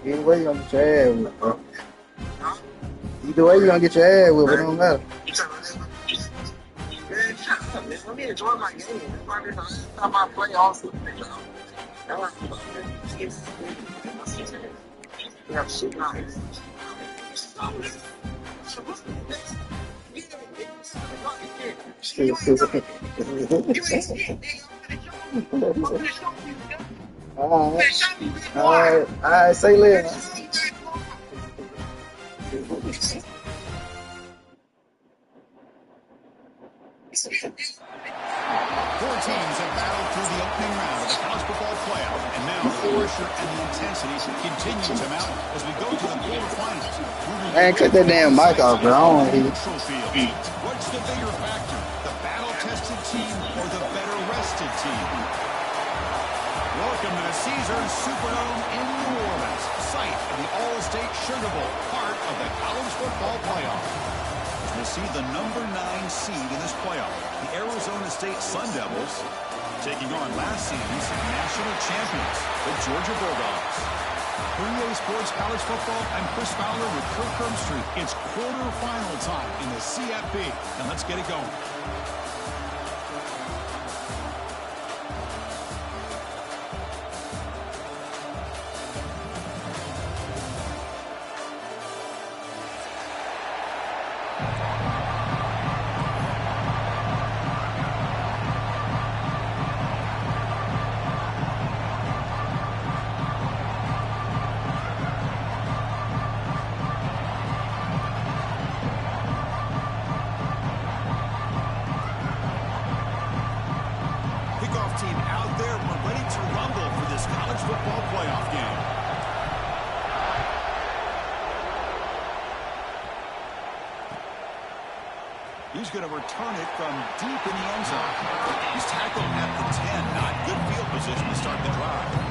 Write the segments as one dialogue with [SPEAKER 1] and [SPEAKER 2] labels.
[SPEAKER 1] Either way, you're gonna get your ass whipped, bro. Either way, you're gonna get your ass whipped. It don't matter.
[SPEAKER 2] Let me enjoy my game. That's why I play all season. Yeah, shit nice.
[SPEAKER 1] All right, say later.
[SPEAKER 3] Four teams have battled through the opening round of the college football playoff, and now the pressure and the intensity continue to mount as we go to the quarterfinals.
[SPEAKER 1] Man, cut that damn mic off, bro. I don't want to hear.
[SPEAKER 3] What's the bigger factor, the battle-tested team or the better-rested team? Welcome to the Caesars Superdome in New Orleans, site of the All-State Sugar Bowl, part of the college football playoff. We'll see the number 9 seed in this playoff, the Arizona State Sun Devils, taking on last season's national champions, the Georgia Bulldogs. For EA Sports College Football, I'm Chris Fowler with Kirk Herbstreit. It's quarterfinal time in the CFB, and let's get it going. Team out there, we're ready to rumble for this college football playoff game. He's going to return it from deep in the end zone. He's tackled at the 10. Not good field position to start the drive.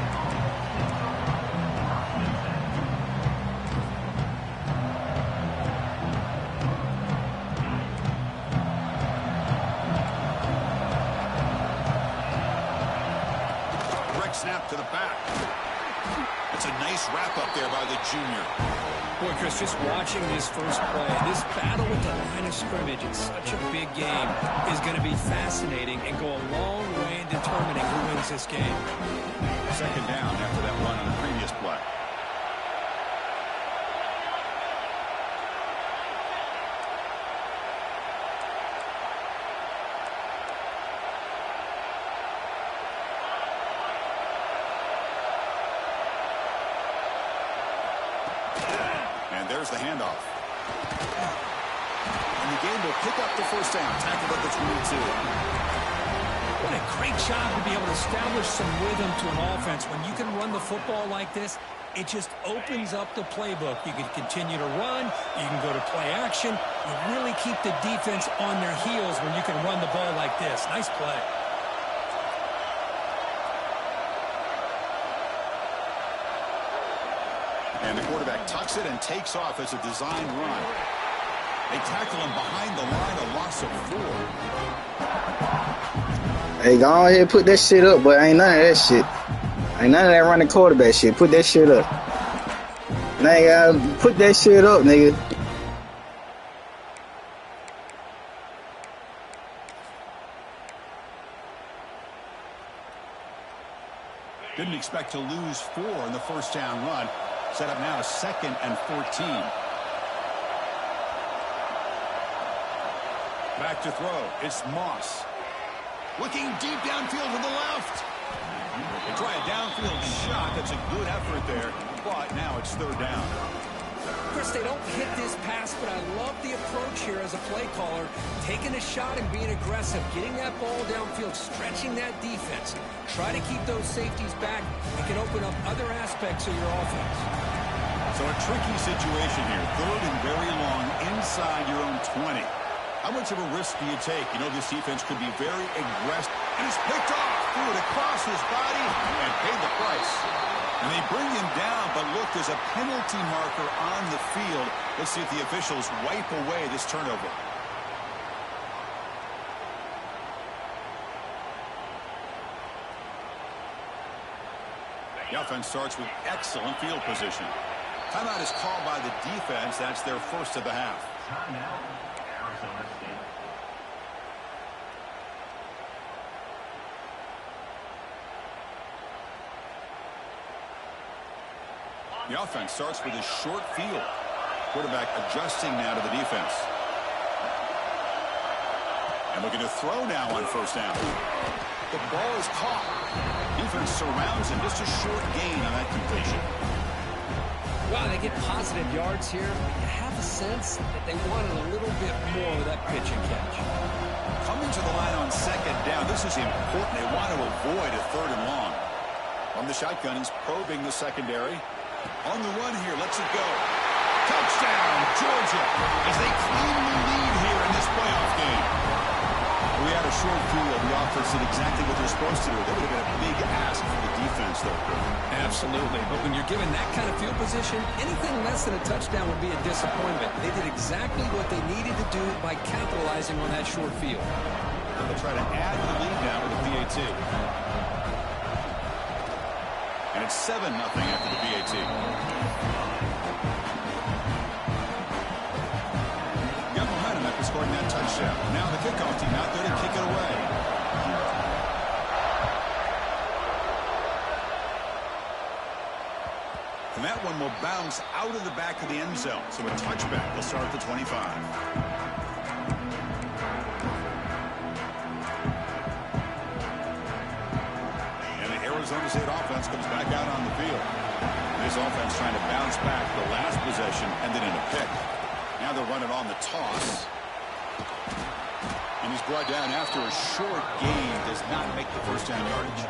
[SPEAKER 3] Snap to the back. It's a nice wrap-up there by the junior.
[SPEAKER 4] Boy, Chris, just watching this first play, this battle with the line of scrimmage in such a big game is going to be fascinating and go a long way in determining who wins this game.
[SPEAKER 3] Second down after that run on the previous play. There's the handoff. And the game will pick up the first down. Tackled at the 22.
[SPEAKER 4] What a great job to be able to establish some rhythm to an offense. When you can run the football like this, it just opens up the playbook. You can continue to run. You can go to play action. You really keep the defense on their heels when you can run the ball like this. Nice play.
[SPEAKER 3] And the quarterback tucks it and takes off as a designed run. They tackle him behind the line, a loss of 4.
[SPEAKER 1] Hey, go on ahead, put that shit up, but ain't none of that shit. Ain't none of that running quarterback shit. Put that shit up. Nigga, put that shit up, nigga.
[SPEAKER 3] Didn't expect to lose 4 in the first down run. Set up now 2nd and 14. Back to throw. It's Moss. Looking deep downfield to the left. They try a downfield shot. That's a good effort there. But now it's 3rd down.
[SPEAKER 4] Chris, they don't hit this pass, but I love the approach here as a play caller. Taking a shot and being aggressive. Getting that ball downfield. Stretching that defense. Try to keep those safeties back. It can open up other aspects of your offense.
[SPEAKER 3] So a tricky situation here. 3rd and very long inside your own 20. How much of a risk do you take? You know this defense could be very aggressive. And he's picked off. Threw it across his body and paid the price. And they bring him down, but look, there's a penalty marker on the field. Let's see if the officials wipe away this turnover. The offense starts with excellent field position. Timeout is called by the defense. That's their first of the half. The offense starts with a short field. Quarterback adjusting now to the defense. And looking to throw now on first down. The ball is caught. Defense surrounds him. Just a short gain on that completion.
[SPEAKER 4] Wow, they get positive yards here. You have a sense that they wanted a little bit more of that pitch and catch.
[SPEAKER 3] Coming to the line on second down. This is important. They want to avoid a third and long. From the shotgun, he's probing the secondary. On the run here, lets it go. Touchdown, Georgia, as they claim the lead here in this playoff game. We had a short field. The offense did exactly what they're supposed to do. That would have been a big ask for the defense, though.
[SPEAKER 4] Absolutely. But when you're given that kind of field position, anything less than a touchdown would be a disappointment. They did exactly what they needed to do by capitalizing on that short field.
[SPEAKER 3] They'll try to add to the lead now with the PAT. And it's 7-0 after the PAT. Got momentum after scoring that touchdown. Now the kickoff team out there to kick it away. And that one will bounce out of the back of the end zone. So a touchback will start at the 25. Arizona State offense comes back out on the field. This offense trying to bounce back the last possession, ended in a pick. Now they'll run it on the toss. And he's brought down after a short gain. Does not make the first down yardage.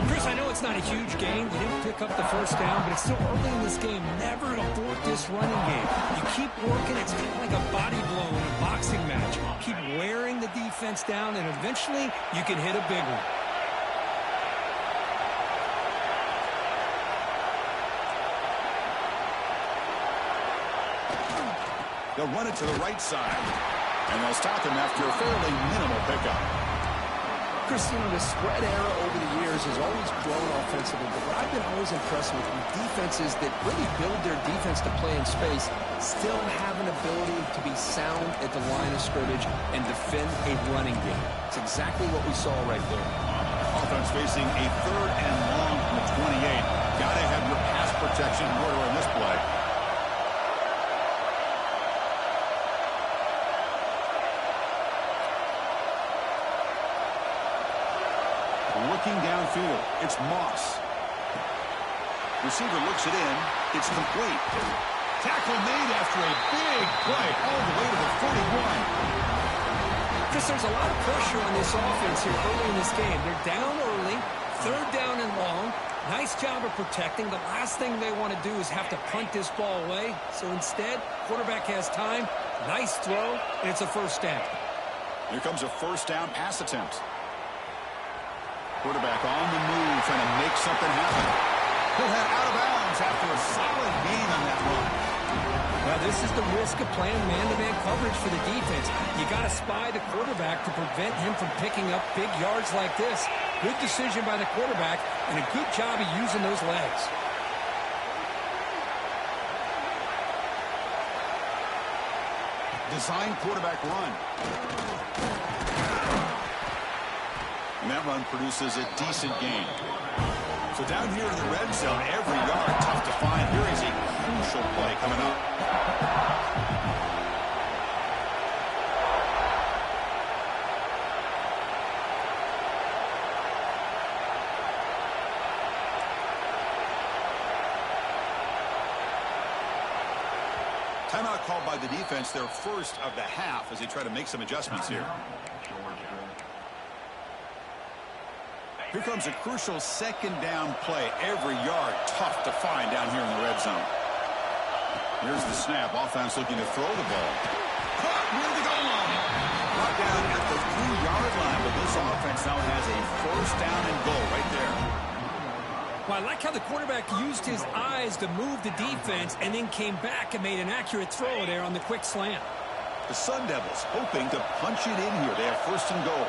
[SPEAKER 4] Chris, I know it's not a huge gain. You didn't pick up the first down, but it's still early in this game. Never abort this running game. You keep working. It's kind of like a body blow in a boxing match. Keep wearing the defense down, and eventually you can hit a big one.
[SPEAKER 3] They'll run it to the right side. And they'll stop him after a fairly minimal pickup.
[SPEAKER 4] Chris, the spread era over the years has always grown offensively, but what I've been always impressed with defenses that really build their defense to play in space still have an ability to be sound at the line of scrimmage and defend a running game. It's exactly what we saw right there.
[SPEAKER 3] Offense facing a third and long from the 28. Got to have your pass protection in order in this play. Looking downfield, it's Moss. Receiver looks it in. It's complete. Tackle made after a big play all the way to the 41.
[SPEAKER 4] Chris, there's a lot of pressure on this offense here early in this game. They're down early, third down and long. Nice job of protecting. The last thing they want to do is have to punt this ball away. So instead, quarterback has time. Nice throw, and it's a first down.
[SPEAKER 3] Here comes a first down pass attempt. Quarterback on the move, trying to make something happen. He'll head out of bounds after a solid gain on that run.
[SPEAKER 4] Well, this is the risk of playing man-to-man coverage for the defense. You got to spy the quarterback to prevent him from picking up big yards like this. Good decision by the quarterback, and a good job of using those legs.
[SPEAKER 3] Design quarterback run. And that run produces a decent gain. So down here in the red zone, every yard tough to find. Here is a crucial play coming up. Timeout called by the defense, their first of the half, as they try to make some adjustments here. Here comes a crucial second down play. Every yard tough to find down here in the red zone. Here's the snap. Offense looking to throw the ball. Caught near the goal line. Brought down at the 3-yard line, but this offense now has a first down and goal right there.
[SPEAKER 4] Well, I like how the quarterback used his eyes to move the defense and then came back and made an accurate throw there on the quick slant.
[SPEAKER 3] The Sun Devils hoping to punch it in here. They have first and goal.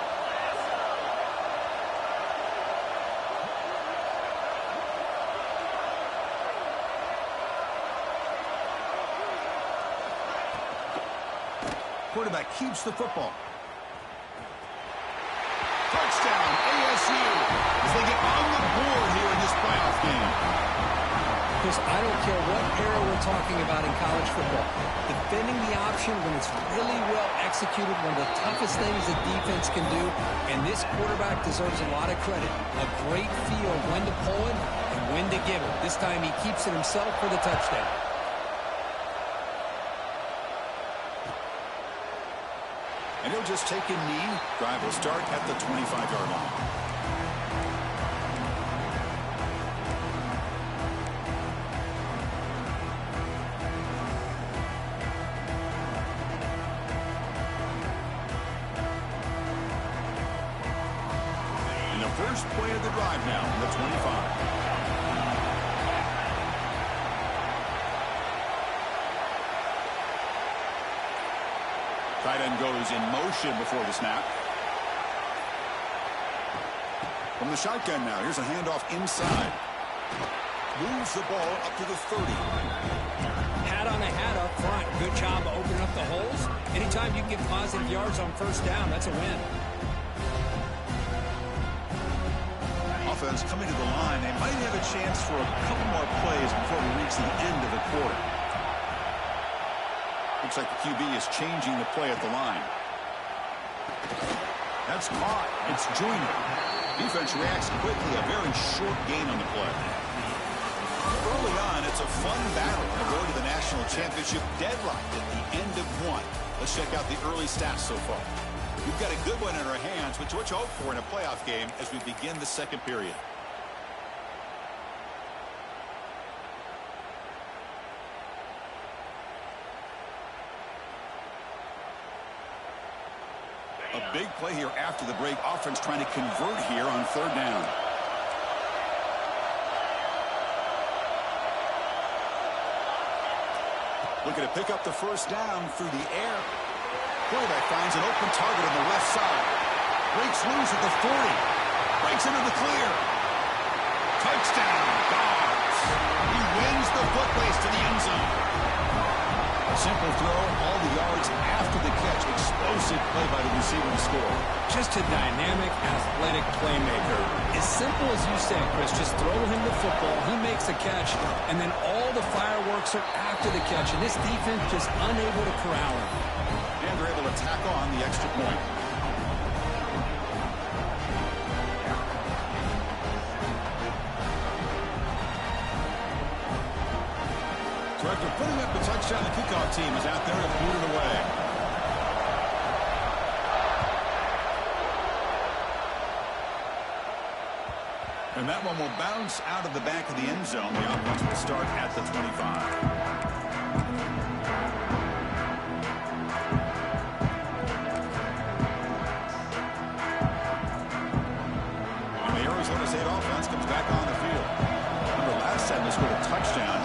[SPEAKER 3] Quarterback keeps the football. Touchdown, ASU, as they get on the board here in this playoff game.
[SPEAKER 4] Because I don't care what era we're talking about in college football. Defending the option when it's really well executed, one of the toughest things a defense can do, and this quarterback deserves a lot of credit. A great feel of when to pull it and when to give it. This time he keeps it himself for the touchdown.
[SPEAKER 3] And he'll just take a knee. Drive will start at the 25-yard line. First play of the drive now on the 25. Tight end goes in motion before the snap. From the shotgun now, here's a handoff inside. Moves the ball up to the 30.
[SPEAKER 4] Hat on a hat up front. Good job opening up the holes. Anytime you can get positive yards on first down, that's a win.
[SPEAKER 3] Offense coming to the line. They might have a chance for a couple more plays before we reach the end of the quarter. Looks like the QB is changing the play at the line. That's caught. It's Joyner. Defense reacts quickly. A very short gain on the play. Early on, it's a fun battle on the road to the national championship, deadlocked at the end of one. Let's check out the early stats so far. We've got a good one in our hands, which what you hope for in a playoff game as we begin the second period. A big play here after the break. Offense trying to convert here on third down. Looking to pick up the first down through the air. Quarterback finds an open target on the left side. Breaks loose at the 40. Breaks into the clear. Touchdown, Dobbs. He wins the foot race to the end zone. A simple throw, all the yards after the catch. Explosive play by the receiver to score.
[SPEAKER 4] Just a dynamic, athletic playmaker. As simple as you said, Chris, just throw him the football, he makes a catch, and then all the fireworks are after the catch, and this defense just unable to corral him.
[SPEAKER 3] And they're able to tack on the extra point. So after putting up the touchdown, the kickoff team is out there to boot it away. And that one will bounce out of the back of the end zone. The offense will start at the 25. Arizona State offense comes back on the field. Remember, last time they scored a touchdown.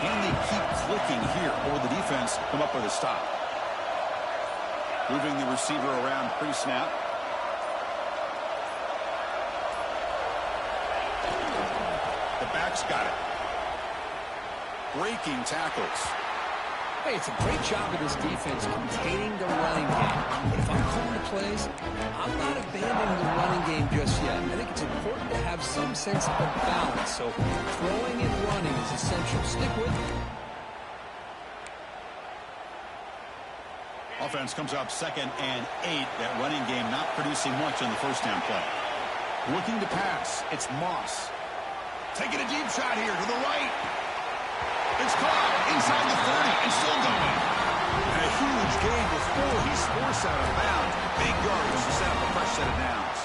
[SPEAKER 3] Can they keep clicking here, or the defense come up with a stop? Moving the receiver around pre-snap. The back's got it. Breaking tackles.
[SPEAKER 4] Hey, it's a great job of this defense containing the running game. But if I'm calling the plays, I'm not abandoning the running game just yet. I think it's important to have some sense of balance. So throwing and running is essential. Stick with it.
[SPEAKER 3] Offense comes up 2nd and 8. That running game not producing much on the first down play. Looking to pass. It's Moss. Taking a deep shot here to the right. It's caught inside the 30 and still going. And a huge gain before he's forced out of bounds. Big yardage to set up a fresh set of downs.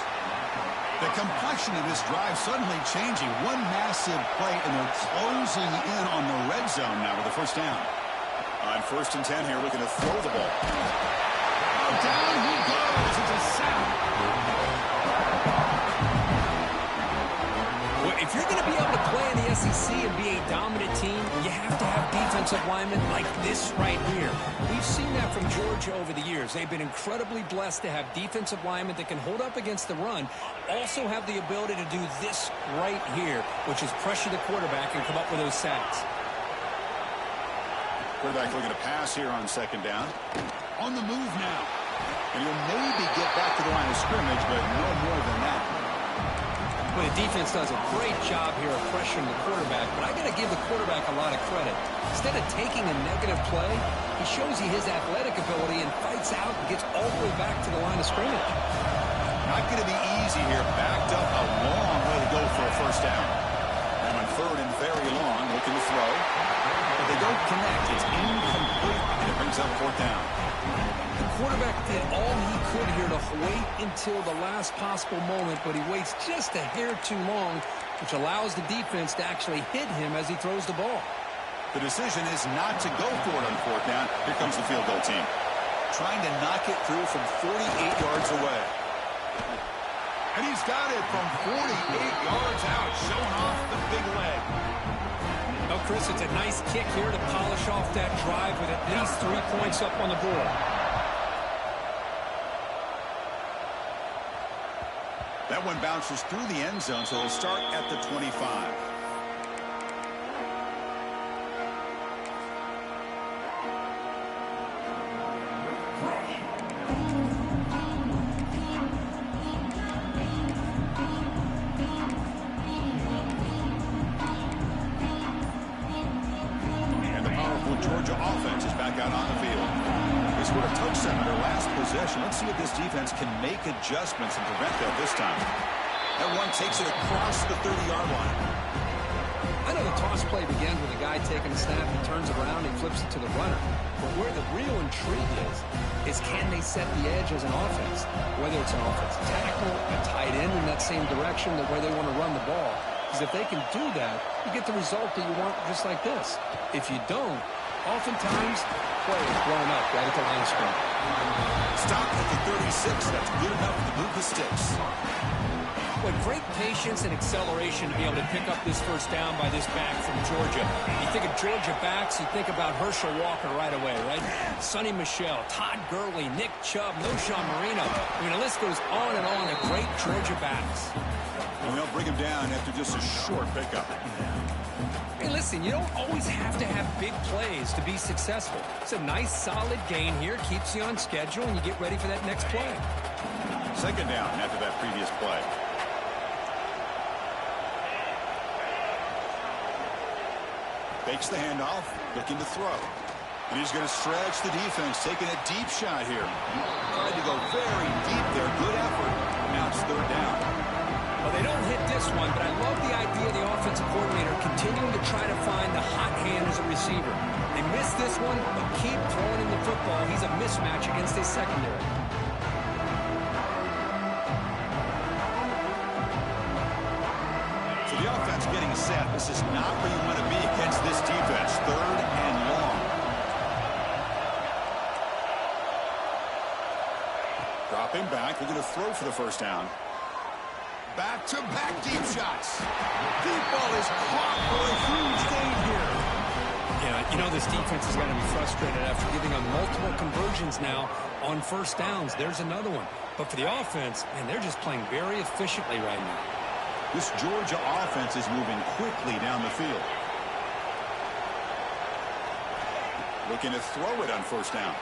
[SPEAKER 3] The complexion of this drive suddenly changing. One massive play, and they're closing in on the red zone now with the first down. On 1st and 10 here, looking to throw the ball. Down he goes. It's a sack.
[SPEAKER 4] If you're going to be able to play in the SEC and be a dominant team, you have to have defensive linemen like this right here. We've seen that from Georgia over the years. They've been incredibly blessed to have defensive linemen that can hold up against the run, also have the ability to do this right here, which is pressure the quarterback and come up with those sacks.
[SPEAKER 3] Quarterback looking to pass here on 2nd down. on the move now. And he'll maybe get back to the line of scrimmage, but no more than that.
[SPEAKER 4] Well, the defense does a great job here of pressuring the quarterback, but I got to give the quarterback a lot of credit. Instead of taking a negative play, he shows you his athletic ability and fights out and gets all the way back to the line of scrimmage.
[SPEAKER 3] Not going to be easy here. Backed up a long way to go for a first down. And on third and very long, looking to throw. But they don't connect. It's incomplete, and it brings up fourth down.
[SPEAKER 4] The quarterback did all he could here to wait until the last possible moment, but he waits just a hair too long, which allows the defense to actually hit him as he throws the ball.
[SPEAKER 3] The decision is not to go for it on fourth down. Here comes the field goal team. Trying to knock it through from 48 yards away. And he's got it from 48 yards out, showing off the big leg.
[SPEAKER 4] Well, Chris, it's a nice kick here to polish off that drive with at least 3 points up on the board.
[SPEAKER 3] That one bounces through the end zone, so it'll start at the 25. Georgia offense is back out on the field. They scored a touchdown on their last possession. Let's see if this defense can make adjustments and prevent that this time. That one takes it across the 30-yard line.
[SPEAKER 4] I know the toss play begins with a guy taking a snap, he turns around, and flips it to the runner. But where the real intrigue is can they set the edge as an offense? Whether it's an offensive tackle, a tight end in that same direction, the way they want to run the ball. Because if they can do that, you get the result that you want just like this. If you don't, oftentimes, play is blown up right at the line of scrimmage.
[SPEAKER 3] Stop at the 36. That's good enough to move the sticks.
[SPEAKER 4] With great patience and acceleration to be able to pick up this first down by this back from Georgia. You think of Georgia backs, you think about Herschel Walker right away, right? Sonny Michel, Todd Gurley, Nick Chubb, Noshawn Marino. I mean, the list goes on and on of great Georgia backs.
[SPEAKER 3] And they'll bring him down after just a short pickup.
[SPEAKER 4] Hey, listen, you don't always have to have big plays to be successful. It's a nice, solid gain here, keeps you on schedule, and you get ready for that next play.
[SPEAKER 3] Second down after that previous play. Fakes the handoff, looking to throw. And he's going to stretch the defense, taking a deep shot here. Tried to go very deep there. Good effort. Now it's third down.
[SPEAKER 4] Well, they don't hit this one, but I love the idea of the offensive coordinator continuing to try to find the hot hand as a receiver. They missed this one, but keep throwing him the football. He's a mismatch against his secondary.
[SPEAKER 3] So the offense getting set. This is not where you want to be against this defense. Third and long. Dropping back. They're going to throw for the first down. Back-to-back deep shots. Deep ball is caught for a huge gain here.
[SPEAKER 4] Yeah, you know this defense is going to be frustrated after giving them multiple conversions now on first downs. There's another one. But for the offense, man, they're just playing very efficiently right now.
[SPEAKER 3] This Georgia offense is moving quickly down the field. Looking to throw it on first down.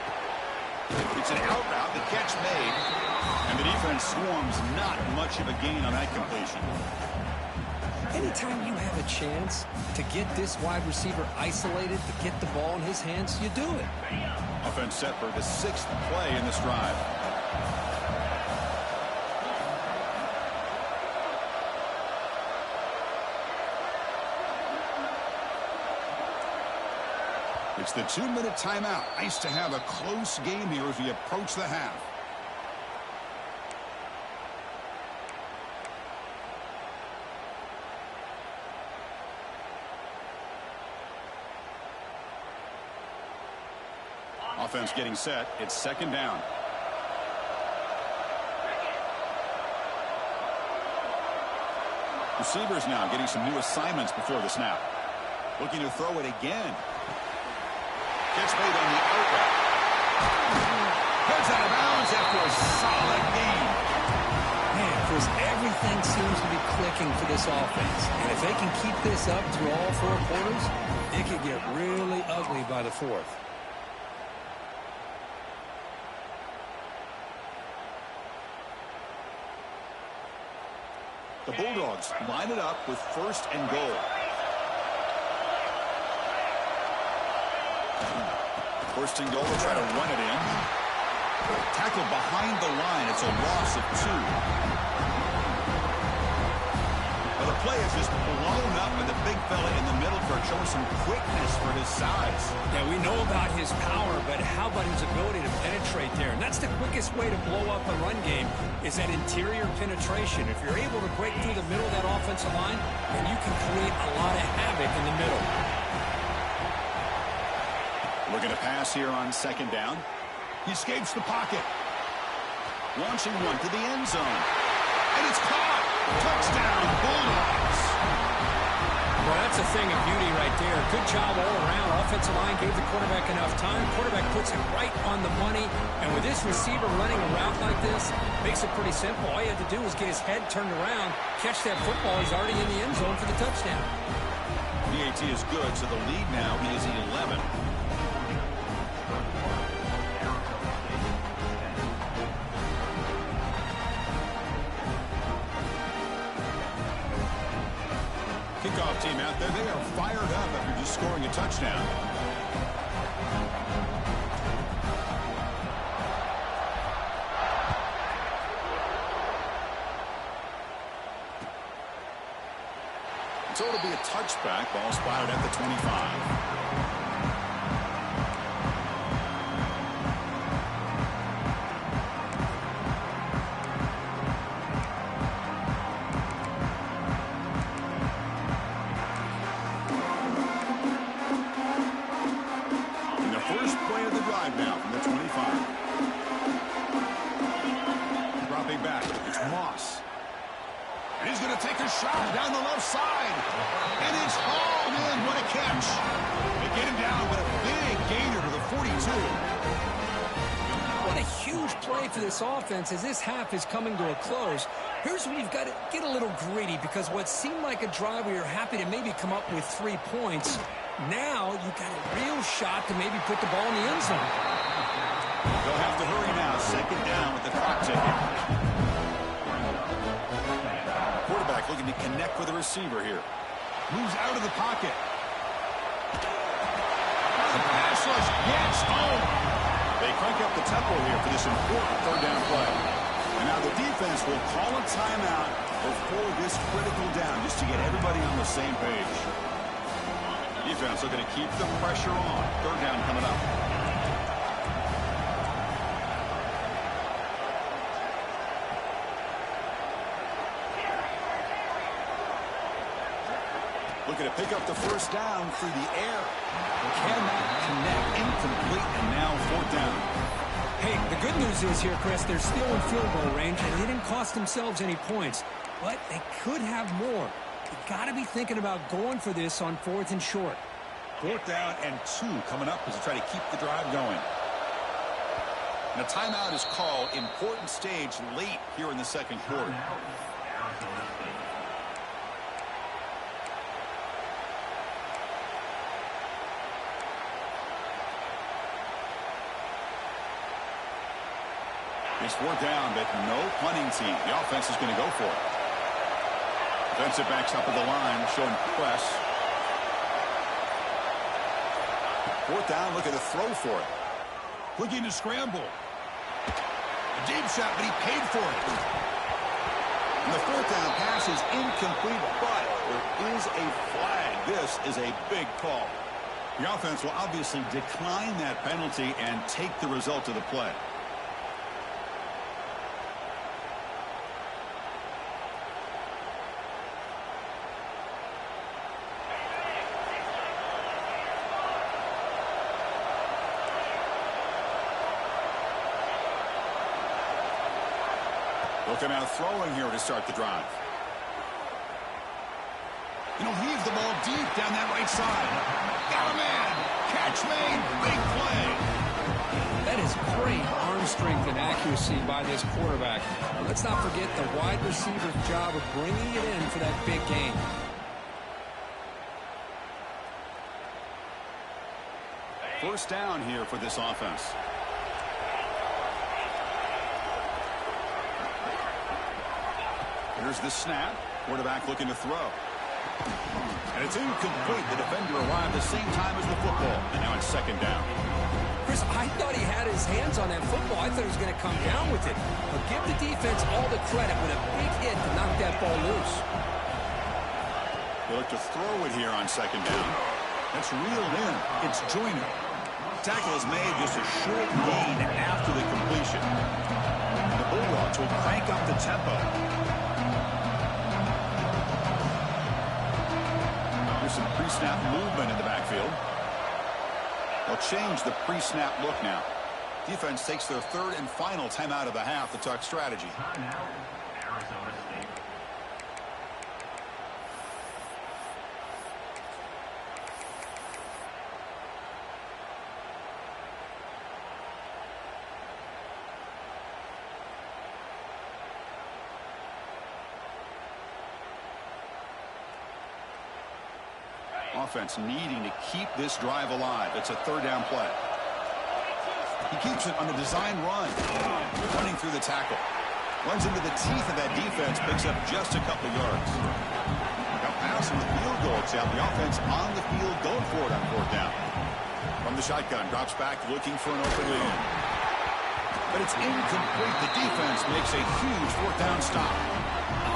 [SPEAKER 3] It's an out route, the catch made. And the defense swarms, not much of a gain on that completion.
[SPEAKER 4] Anytime you have a chance to get this wide receiver isolated, to get the ball in his hands, you do it.
[SPEAKER 3] Offense set for the 6th play in this drive. It's the 2-minute timeout. Nice to have a close game here as we approach the half. Offense getting set. It's second down. Receivers now getting some new assignments before the snap. Looking to throw it again. Gets made on the out route. Heads out of bounds after a solid game.
[SPEAKER 4] Man, Chris, everything seems to be clicking for this offense. And if they can keep this up through all 4 quarters, it could get really ugly by the 4th.
[SPEAKER 3] The Bulldogs line it up with 1st and goal. First and goal, they'll try to run it in. Tackled behind the line. It's a loss of 2. Well, the play is just blown up by the big fella in the middle for showing some quickness for his size.
[SPEAKER 4] Yeah, we know about his power, but how about his ability to penetrate there? And that's the quickest way to blow up a run game is that interior penetration. If you're able to break through the middle of that offensive line, then you can create a lot of havoc in the middle.
[SPEAKER 3] Looking to pass here on 2nd down. He escapes the pocket. Launching one to the end zone. And it's caught. Touchdown, Bulldogs.
[SPEAKER 4] Well, that's a thing of beauty right there. Good job all around. Offensive line gave the quarterback enough time. Quarterback puts it right on the money. And with this receiver running a route like this, makes it pretty simple. All you have to do is get his head turned around, catch that football. He's already in the end zone for the touchdown.
[SPEAKER 3] PAT is good, so the lead now is 11. Kickoff team out there, they are fired up after just scoring a touchdown. So it'll be a touchback. Ball spotted at the 25. Shot down the left side, and it's hauled in. What a catch. They get him down with a big gainer to the 42.
[SPEAKER 4] What a huge play for this offense as this half is coming to a close. Here's where you've got to get a little greedy because what seemed like a drive where you're happy to maybe come up with 3 points, now you've got a real shot to maybe put the ball in the end zone.
[SPEAKER 3] They'll have to hurry now. 2nd down with the clock ticking. Quarterback looking to connect with the receiver here. Moves out of the pocket. The pass rush gets home. They crank up the tempo here for this important 3rd down play. And now the defense will call a timeout before this critical down just to get everybody on the same page. Defense looking to keep the pressure on. 3rd down coming up. Looking to pick up the 1st down through the air. Cannot connect. Incomplete, and now 4th down.
[SPEAKER 4] Hey, the good news is here, Chris, they're still in field goal range, and they didn't cost themselves any points. But they could have more. You got to be thinking about going for this on 4th and short.
[SPEAKER 3] 4th down and 2 coming up as they try to keep the drive going. And a timeout is called. Important stage late here in the 2nd quarter. It's 4th down, but no punting team. The offense is going to go for it. Defensive backs up at the line, showing press. 4th down, look at the throw for it. Looking to scramble. A deep shot, but he paid for it. And the 4th down pass is incomplete, but there is a flag. This is a big call. The offense will obviously decline that penalty and take the result of the play. Looking out throwing here to start the drive. Heave the ball deep down that right side. Got a man. Catch made. Big play.
[SPEAKER 4] That is great arm strength and accuracy by this quarterback. And let's not forget the wide receiver's job of bringing it in for that big gain.
[SPEAKER 3] First down here for this offense. Here's the snap. Quarterback looking to throw. And it's incomplete. The defender arrived the same time as the football. And now it's second down.
[SPEAKER 4] Chris, I thought he had his hands on that football. I thought he was going to come down with it. But give the defense all the credit with a big hit to knock that ball loose.
[SPEAKER 3] They look to throw it here on second down. That's reeled in. It's Joyner. Tackle is made just a short gain after the completion. The Bulldogs will crank up the tempo. There's some pre-snap movement in the backfield. They'll change the pre-snap look now. Defense takes their third and final timeout of the half to talk strategy. Offense needing to keep this drive alive. It's a third down play. He keeps it on the design run. Running through the tackle. Runs into the teeth of that defense. Picks up just a couple yards. Now passing the field goal attempt. The offense on the field going for it on fourth down. From the shotgun. Drops back looking for an open lane. But it's incomplete. The defense makes a huge fourth down stop.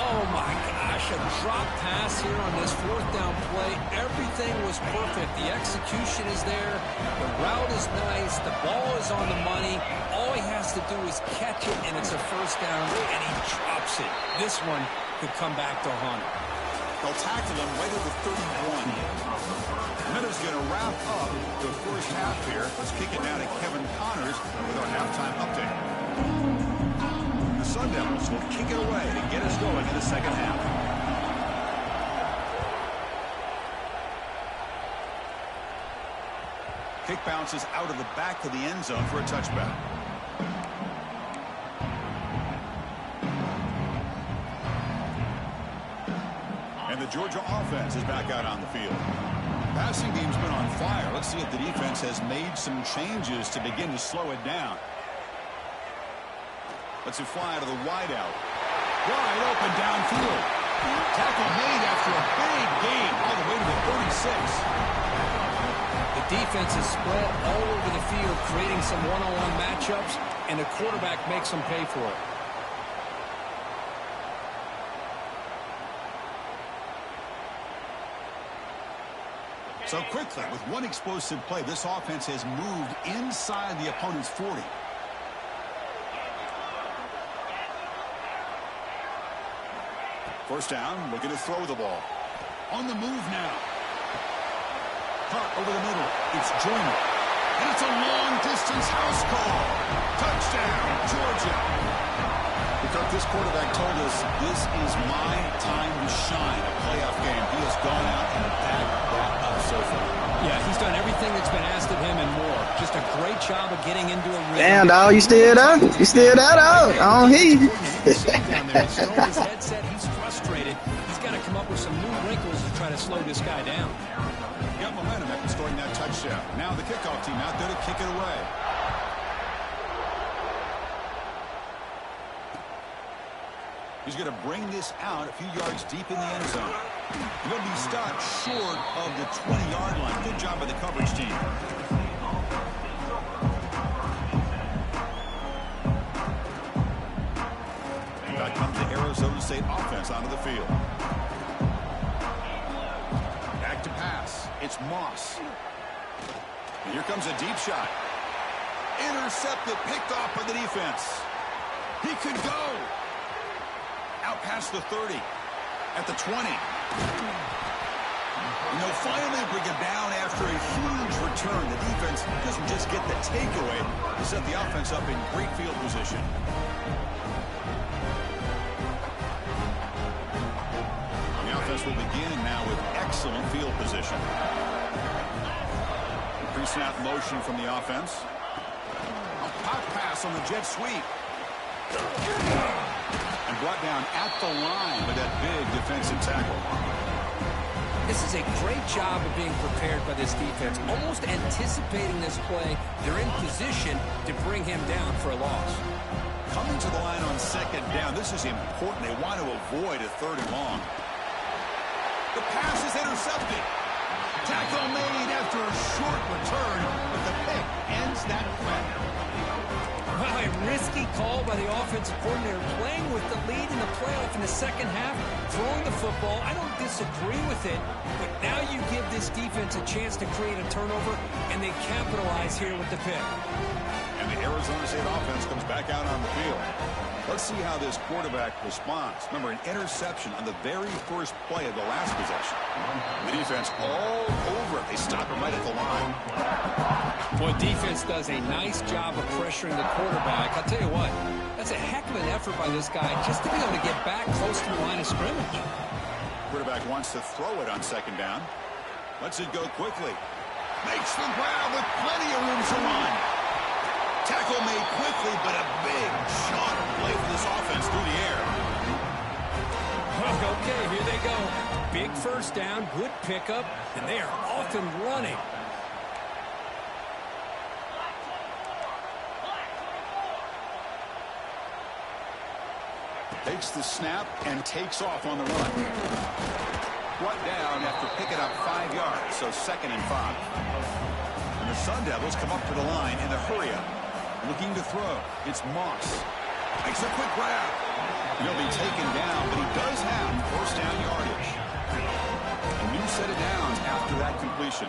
[SPEAKER 4] Oh, my gosh, a drop pass here on this fourth down play. Everything was perfect. The execution is there. The route is nice. The ball is on the money. All he has to do is catch it, and it's a first down, and he drops it. This one could come back to haunt him.
[SPEAKER 3] They'll tackle him right at the 31. Minutes going to wrap up the first half here. Let's kick it now to Kevin Connors with our halftime update. The Sun Devils will kick it away to get us going in the second half. Kick bounces out of the back of the end zone for a touchback. And the Georgia offense is back out on the field. Passing game's been on fire. Let's see if the defense has made some changes to begin to slow it down. Let's it fly to the wideout. Wide open downfield. Tackle made after a big gain all the way to the 36.
[SPEAKER 4] The defense is spread all over the field, creating some one-on-one matchups, and the quarterback makes them pay for it.
[SPEAKER 3] So quickly, with one explosive play, this offense has moved inside the opponent's 40. First down, looking to throw the ball. On the move now. Caught over the middle. It's Joyner. And it's a long-distance house call. Touchdown, Georgia. Because this quarterback told us this is my time to shine, a playoff game. He has gone out and backed that up so far.
[SPEAKER 4] Yeah, he's done everything that's been asked of him and more. Just a great job of getting into a rhythm.
[SPEAKER 1] Damn, dog, you still there? You still there, dog? I don't hear you.
[SPEAKER 4] Down there, he's throwing his headset. He's frustrated. He's got to come up with some new wrinkles to try to slow this guy down.
[SPEAKER 3] Got momentum after scoring that touchdown. Now the kickoff team out there to kick it away. He's going to bring this out a few yards deep in the end zone. He'll be stopped short of the 20-yard line. Good job by the coverage team. Back comes the Arizona State offense onto the field. Back to pass. It's Moss. And here comes a deep shot. Intercepted, picked off by the defense. He could go. Out past the 30. At the 20. And they'll finally bring him down after a huge return. The defense doesn't just get the takeaway. They set the offense up in great field position. The offense will begin now with excellent field position. Pre-snap motion from the offense. A pop pass on the jet sweep. And brought down at the line with that big defensive tackle.
[SPEAKER 4] This is a great job of being prepared by this defense, almost anticipating this play. They're in position to bring him down for a loss.
[SPEAKER 3] Coming to the line on second down. This is important. They want to avoid a third and long. The pass is intercepted. Tackle made after a short return, but the pick ends that play.
[SPEAKER 4] Wow, a risky call by the offensive coordinator, playing with the lead in the playoff in the second half, throwing the football. I don't disagree with it, but now you give this defense a chance to create a turnover, and they capitalize here with the pick.
[SPEAKER 3] And the Arizona State offense comes back out on the field. Let's see how this quarterback responds. Remember, an interception on the very first play of the last possession. The defense all over it. They stop him right at the line.
[SPEAKER 4] Well, defense does a nice job of pressuring the quarterback. I'll tell you what, that's a heck of an effort by this guy just to be able to get back close to the line of scrimmage.
[SPEAKER 3] Quarterback wants to throw it on second down. Lets it go quickly. Makes the grab with plenty of room to run. Tackle made quickly, but a big shot play for this offense through the air.
[SPEAKER 4] Okay, here they go. Big first down, good pickup, and they are off and running.
[SPEAKER 3] Takes the snap and takes off on the run. Brought down after picking up 5 yards, so 2nd and 5. And the Sun Devils come up to the line in the hurry-up. Looking to throw. It's Moss. Makes a quick grab. He'll be taken down, but he does have first down yardage. A new set of downs after that completion.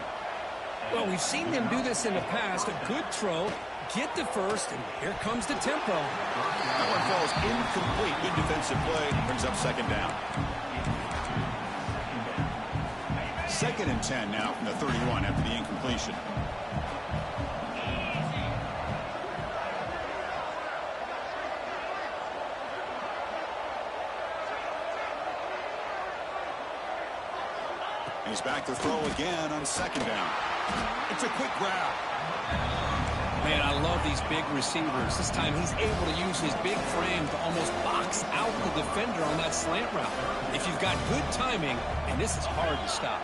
[SPEAKER 4] Well, we've seen them do this in the past. A good throw, get the first, and here comes the tempo.
[SPEAKER 3] That one falls incomplete. Good defensive play. Brings up second down. 2nd and 10 now from the 31 after the incompletion. He's back to throw again on second down. It's a quick grab.
[SPEAKER 4] Man, I love these big receivers. This time he's able to use his big frame to almost box out the defender on that slant route. If you've got good timing, and this is hard to stop.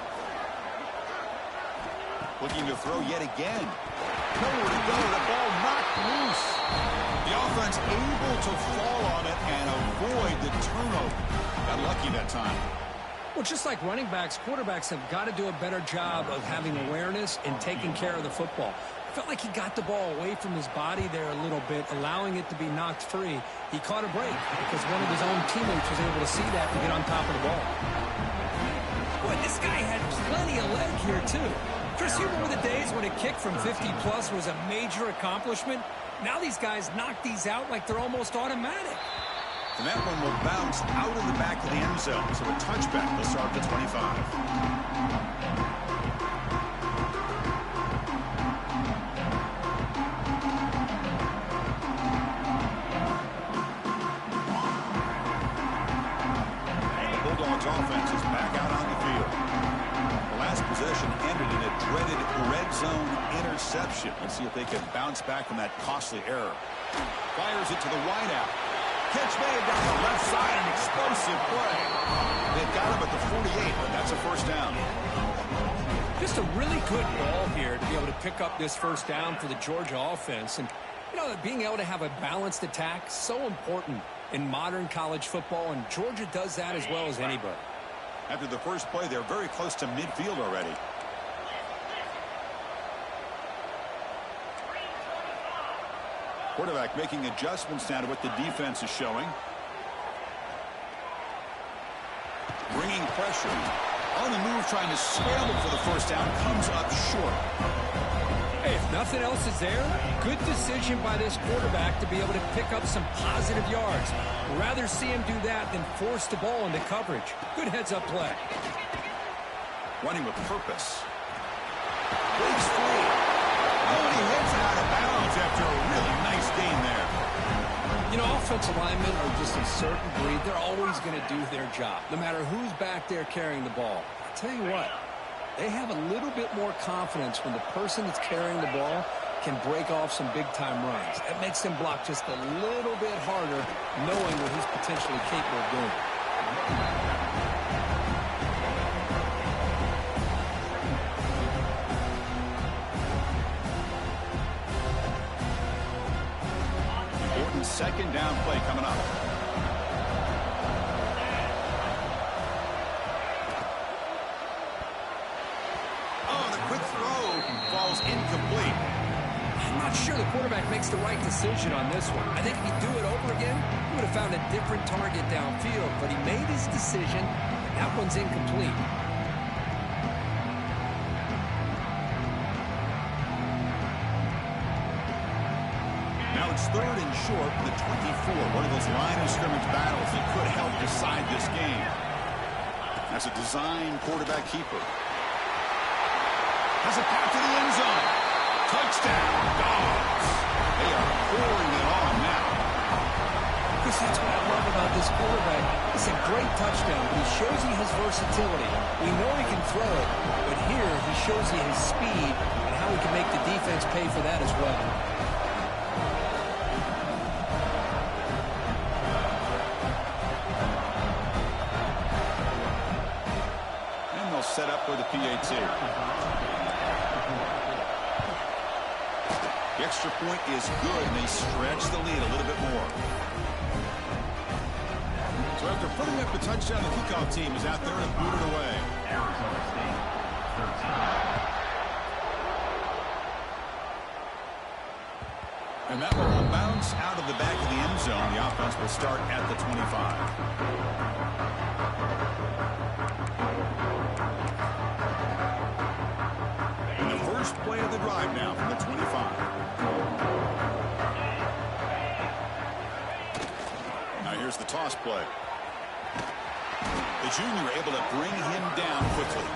[SPEAKER 3] Looking to throw yet again. Nowhere to go. The ball knocked loose. The offense able to fall on it and avoid the turnover. Got lucky that time.
[SPEAKER 4] Well, just like running backs, quarterbacks have got to do a better job of having awareness and taking care of the football. I felt like he got the ball away from his body there a little bit, allowing it to be knocked free. He caught a break because one of his own teammates was able to see that and get on top of the ball. Boy, this guy had plenty of leg here, too. Chris, you remember the days when a kick from 50-plus was a major accomplishment? Now these guys knock these out like they're almost automatic.
[SPEAKER 3] And that one will bounce out of the back of the end zone. So a touchback. They'll start at the 25. And the Bulldogs offense is back out on the field. The last possession ended in a dreaded red zone interception. Let's see if they can bounce back from that costly error. Fires it to the wideout. Catch made down the left side, an explosive play. They've got him at the 48, but that's a first down.
[SPEAKER 4] Just a really good ball here to be able to pick up this first down for the Georgia offense. And, you know, being able to have a balanced attack, so important in modern college football, and Georgia does that as well as anybody.
[SPEAKER 3] After the first play, they're very close to midfield already. Quarterback making adjustments now to what the defense is showing. Bringing pressure. On the move, trying to scramble for the first down. Comes up short.
[SPEAKER 4] Hey, if nothing else is there, good decision by this quarterback to be able to pick up some positive yards. Rather see him do that than force the ball into coverage. Good heads-up play.
[SPEAKER 3] Running with purpose. Breaks free. Oh, he hits it out of bounds after a really nice gain there.
[SPEAKER 4] You know, offensive linemen are just a certain breed. They're always going to do their job, no matter who's back there carrying the ball. I'll tell you what, they have a little bit more confidence when the person that's carrying the ball can break off some big-time runs. That makes them block just a little bit harder, knowing what he's potentially capable of doing.
[SPEAKER 3] second down play coming up. Oh, the quick throw falls incomplete.
[SPEAKER 4] I'm not sure the quarterback makes the right decision on this one. I think if he'd do it over again, he would have found a different target downfield, but he made his decision. That one's incomplete.
[SPEAKER 3] Now it's third and short from the 24. One of those line of scrimmage battles that could help decide this game. That's a design quarterback keeper. Has a pass to the end zone. Touchdown, Dogs. They are pouring it on now.
[SPEAKER 4] Chris, that's what I love about this quarterback. It's a great touchdown. He shows he has versatility. We know he can throw it, but here he shows he has speed and how he can make the defense pay for that as well.
[SPEAKER 3] And they'll set up for the PAT. The extra point is good, and they stretch the lead a little bit more. So after putting up the touchdown, the kickoff team is out there to boot it away.
[SPEAKER 5] Arizona State, 13.
[SPEAKER 3] And that will bounce out of the back of the end zone. The offense will start at the 25. And the first play of the drive now from the 25. Now here's the toss play. The junior able to bring him down quickly.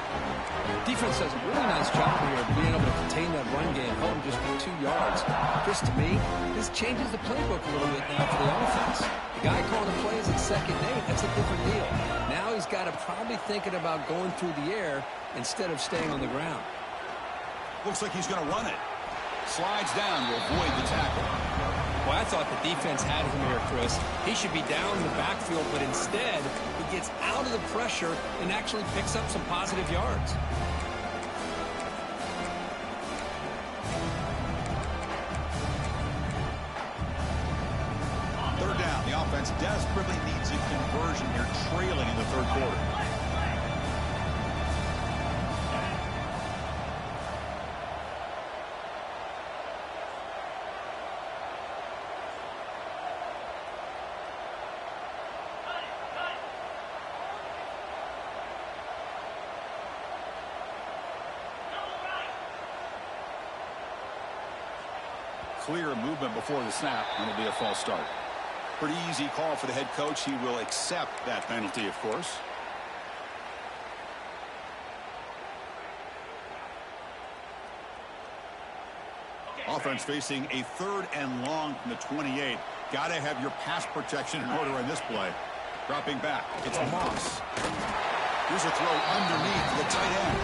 [SPEAKER 4] Defense does a really nice job here of being able to contain that run game, hold him just for 2 yards. Just to me, this changes the playbook a little bit now for the offense. The guy calling the plays at 2nd and 8, that's a different deal. Now he's got to probably thinking about going through the air instead of staying on the ground.
[SPEAKER 3] Looks like he's going to run it. Slides down to avoid the tackle.
[SPEAKER 4] Well, I thought the defense had him here, Chris. He should be down in the backfield, but instead, he gets out of the pressure and actually picks up some positive yards.
[SPEAKER 3] Third down. The offense desperately needs a conversion here, trailing in the third quarter. Clear movement before the snap, and it'll be a false start. Pretty easy call for the head coach. He will accept that penalty, of course. Offense facing a 3rd and long from the 28. Got to have your pass protection in order on this play. Dropping back. It's Moss. Here's a throw underneath the tight end.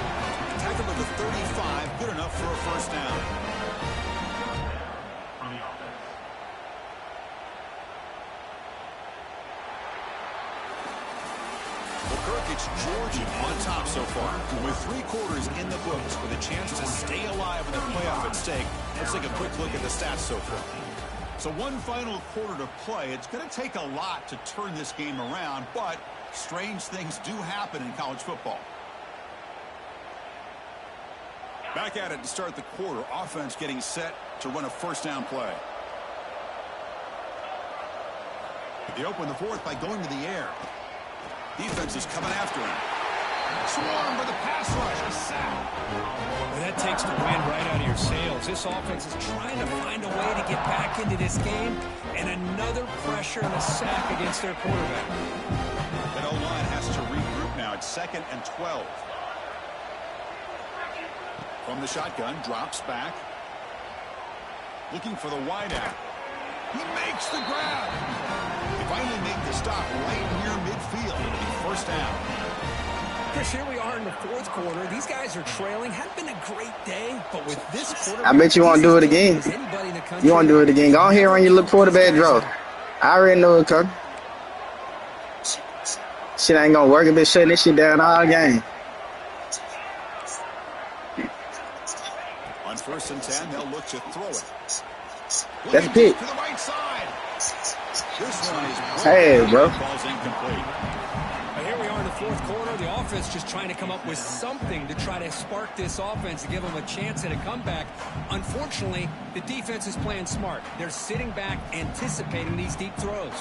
[SPEAKER 3] Tackled at the 35. Good enough for a first down. It's Georgia on top so far. With 3 quarters in the books with a chance to stay alive in the playoff at stake. Let's take a quick look at the stats so far. So one final quarter to play. It's going to take a lot to turn this game around, but strange things do happen in college football. Back at it to start the quarter. Offense getting set to run a first down play. They open the fourth by going to the air. Defense is coming after him. Swarm with a pass rush. A sack.
[SPEAKER 4] Well, that takes the wind right out of your sails. This offense is trying to find a way to get back into this game, and another pressure and a sack against their quarterback.
[SPEAKER 3] That O-line has to regroup now. It's 2nd and 12. From the shotgun, drops back. Looking for the wideout. He makes the grab. They finally make the stop right near midfield. It'll be first down.
[SPEAKER 4] Chris, here we are in the 4th quarter. These guys are trailing. Hadn't been a great day, but with this quarter,
[SPEAKER 1] I bet you won't do it again. You won't do it again. Go here on your little quarterback draw. I already know it coming. Shit ain't gonna work. I've been shutting this shit down all game.
[SPEAKER 3] On 1st and 10, they'll look to throw it.
[SPEAKER 1] That's a pick.
[SPEAKER 3] To the right side. This one is
[SPEAKER 1] Hey, bro.
[SPEAKER 3] Ball's incomplete.
[SPEAKER 4] But here we are in the fourth quarter. The offense just trying to come up with something to try to spark this offense to give them a chance at a comeback. Unfortunately, the defense is playing smart. They're sitting back, anticipating these deep throws.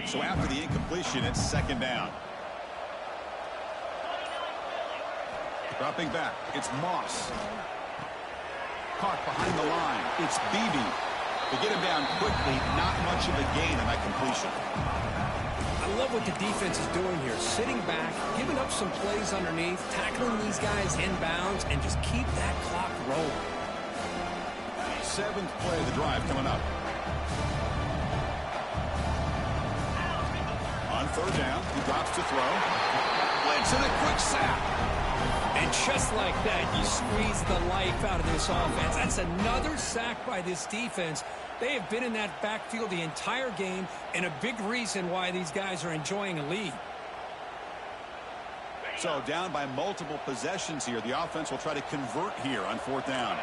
[SPEAKER 3] So after the incompletion, it's second down. Dropping back, it's Moss. Caught behind the line, it's Beebe. To get him down quickly, not much of a gain on that completion.
[SPEAKER 4] I love what the defense is doing here. Sitting back, giving up some plays underneath, tackling these guys inbounds, and just keep that clock rolling.
[SPEAKER 3] Seventh play of the drive coming up. On third down, he drops to throw. Blitz and a quick sack.
[SPEAKER 4] And just like that, you squeeze the life out of this offense. That's another sack by this defense. They have been in that backfield the entire game, and a big reason why these guys are enjoying a lead.
[SPEAKER 3] So down by multiple possessions here. The offense will try to convert here on fourth down.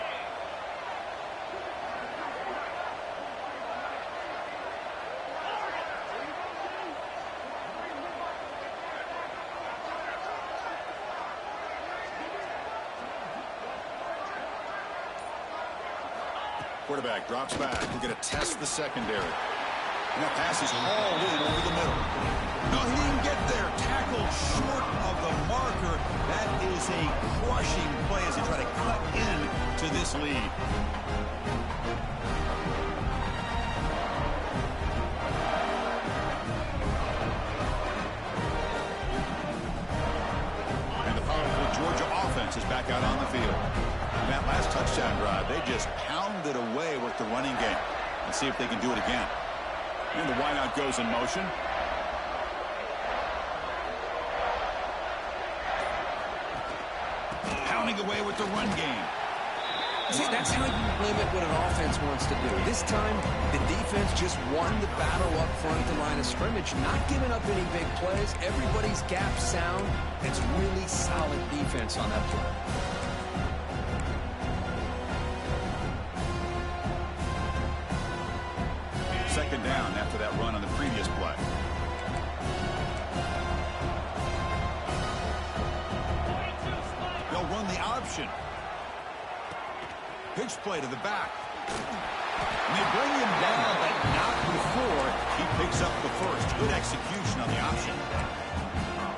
[SPEAKER 3] Quarterback drops back. We're going to test the secondary. And that pass is hauled in over the middle. No, he didn't get there. Tackled short of the marker. That is a crushing play as they try to cut in to this lead. And the powerful Georgia offense is back out on the field. In that last touchdown drive, they just pounded away with the running game. Let's see if they can do it again. And the wideout goes in motion. Pounding away with the run game.
[SPEAKER 4] See, that's how you limit what an offense wants to do. This time, the defense just won the battle up front at the line of scrimmage, not giving up any big plays. Everybody's gap sound. It's really solid defense on that play.
[SPEAKER 3] Second down after that run on the previous play. They'll run the option. Pitch play to the back. And they bring him down, but not before he picks up the first. Good execution on the option.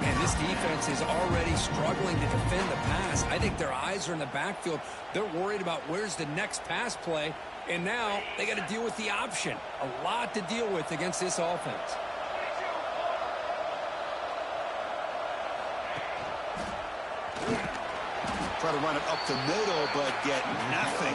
[SPEAKER 4] Man, this defense is already struggling to defend the pass. I think their eyes are in the backfield. They're worried about where's the next pass play. And now they got to deal with the option. A lot to deal with against this offense.
[SPEAKER 3] Try to run it up the middle, but get nothing.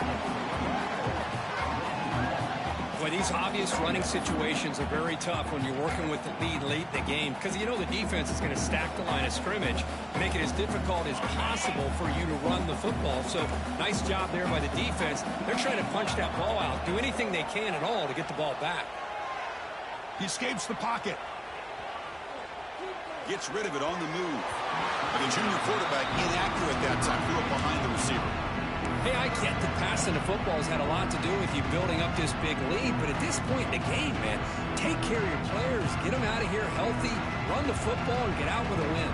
[SPEAKER 4] Boy, these obvious running situations are very tough when you're working with the lead late in the game, because you know the defense is going to stack the line of scrimmage, make it as difficult as possible for you to run the football. So nice job there by the defense. They're trying to punch that ball out, do anything they can at all to get the ball back.
[SPEAKER 3] He escapes the pocket. Gets rid of it on the move. But the junior quarterback inaccurate that time. Threw it behind the receiver.
[SPEAKER 4] Hey, I get that passing the football has had a lot to do with you building up this big lead, but at this point in the game, man, take care of your players. Get them out of here healthy, run the football, and get out with a win.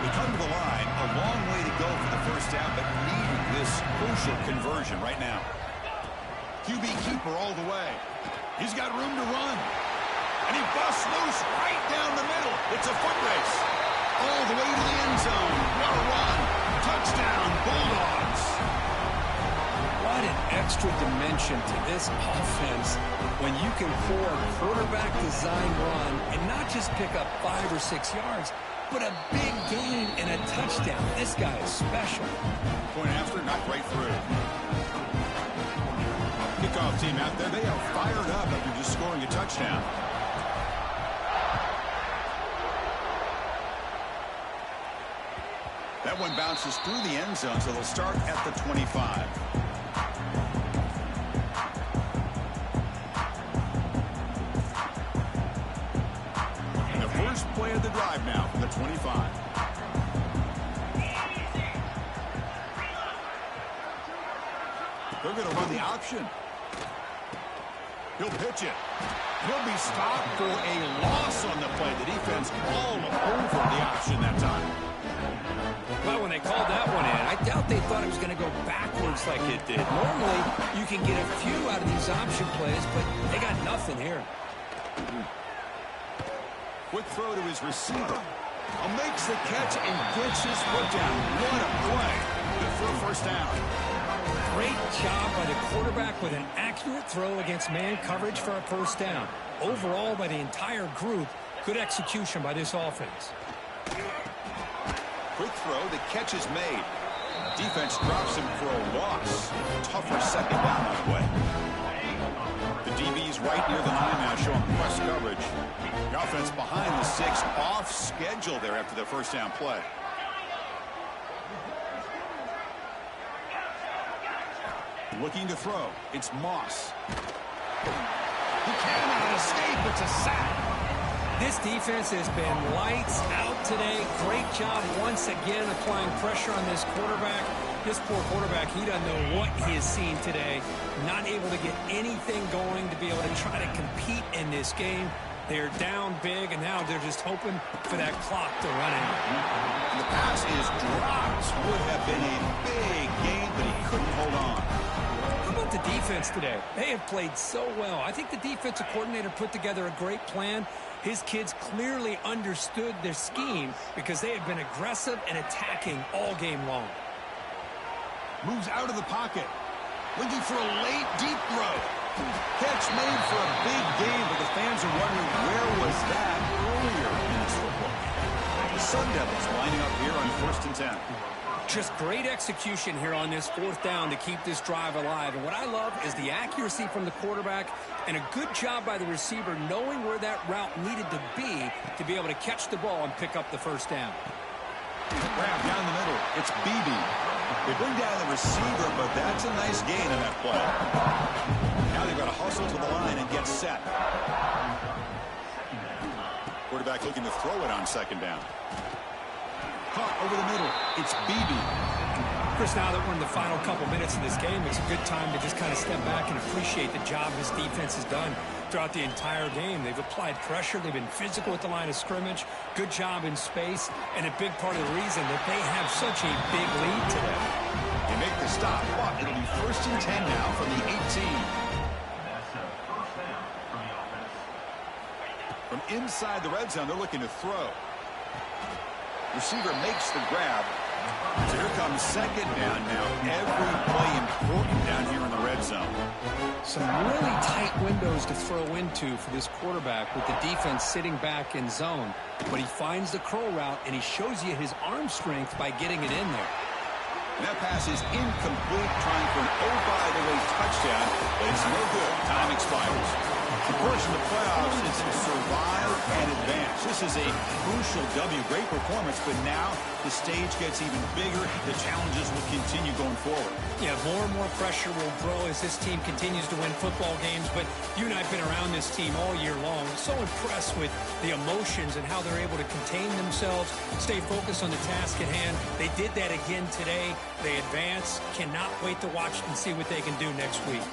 [SPEAKER 3] We come to the line. A long way to go for the first down, but needing this crucial conversion right now. QB keeper all the way. He's got room to run. And he busts loose right down the middle. It's a foot race. All the way to the end zone. What a run. Touchdown, Bulldogs.
[SPEAKER 4] What an extra dimension to this offense when you can pour a quarterback design run and not just pick up 5 or 6 yards, but a big gain and a touchdown. This guy is special.
[SPEAKER 3] Point after, knocked right through. Kickoff team out there, they are fired up after just scoring a touchdown. That one bounces through the end zone, so they'll start at the 25. And the first play of the drive now from the 25. They're going to run the option. He'll pitch it. He'll be stopped for a loss on the play. The defense all over the option that time.
[SPEAKER 4] Well, when they called that one in, I doubt they thought it was going to go backwards like it did. Normally, you can get a few out of these option plays, but they got nothing here.
[SPEAKER 3] Quick throw to his receiver. Makes the catch and gets his foot down. What a play. Good for a first down.
[SPEAKER 4] Great job by the quarterback with an accurate throw against man coverage for a first down. Overall, by the entire group, good execution by this offense.
[SPEAKER 3] Quick throw, the catch is made. Defense drops him for a loss. Tougher second down on the way. The DB's right near the line now, showing press coverage. The offense behind the 6, off schedule there after the first down play. Looking to throw. It's Moss. He cannot escape. It's a sack.
[SPEAKER 4] This defense has been lights out today. Great job once again applying pressure on this quarterback. This poor quarterback, he doesn't know what he has seen today. Not able to get anything going to be able to try to compete in this game. They're down big, and now they're just hoping for that clock to run out.
[SPEAKER 3] The pass is dropped. Would have been a big gain, but he couldn't hold on.
[SPEAKER 4] How about the defense today? They have played so well. I think the defensive coordinator put together a great plan. His kids clearly understood their scheme because they have been aggressive and attacking all game long.
[SPEAKER 3] Moves out of the pocket. Looking for a late, deep throw. Catch made for a big game, but the fans are wondering where was that earlier in this football game. The Sun Devils lining up here on 1st and 10.
[SPEAKER 4] Just great execution here on this 4th down to keep this drive alive. And what I love is the accuracy from the quarterback and a good job by the receiver knowing where that route needed to be able to catch the ball and pick up the first down.
[SPEAKER 3] Grab down the middle. It's Beebe. They bring down the receiver, but that's a nice gain on that play. Now they've got to hustle to the line and get set. Quarterback looking to throw it on 2nd down. Caught over the middle. It's Beebe.
[SPEAKER 4] Chris, now that we're in the final couple minutes of this game, it's a good time to just kind of step back and appreciate the job this defense has done throughout the entire game. They've applied pressure. They've been physical at the line of scrimmage. Good job in space. And a big part of the reason that they have such a big lead today.
[SPEAKER 3] They make the stop, but it'll be 1st and 10 now from the 18. From inside the red zone, they're looking to throw. Receiver makes the grab. So here comes 2nd down now. Every play important down here in the red zone.
[SPEAKER 4] Some really tight windows to throw into for this quarterback with the defense sitting back in zone. But he finds the curl route, and he shows you his arm strength by getting it in there.
[SPEAKER 3] And that pass is incomplete, trying for an oh-by-the-way touchdown, but it's no good. Time expires. Of course, in the playoffs, it's survive and advance. This is a crucial W. Great performance, but now the stage gets even bigger. The challenges will continue going forward.
[SPEAKER 4] Yeah, more and more pressure will grow as this team continues to win football games. But you and I have been around this team all year long. So impressed with the emotions and how they're able to contain themselves, stay focused on the task at hand. They did that again today. They advance. Cannot wait to watch and see what they can do next week.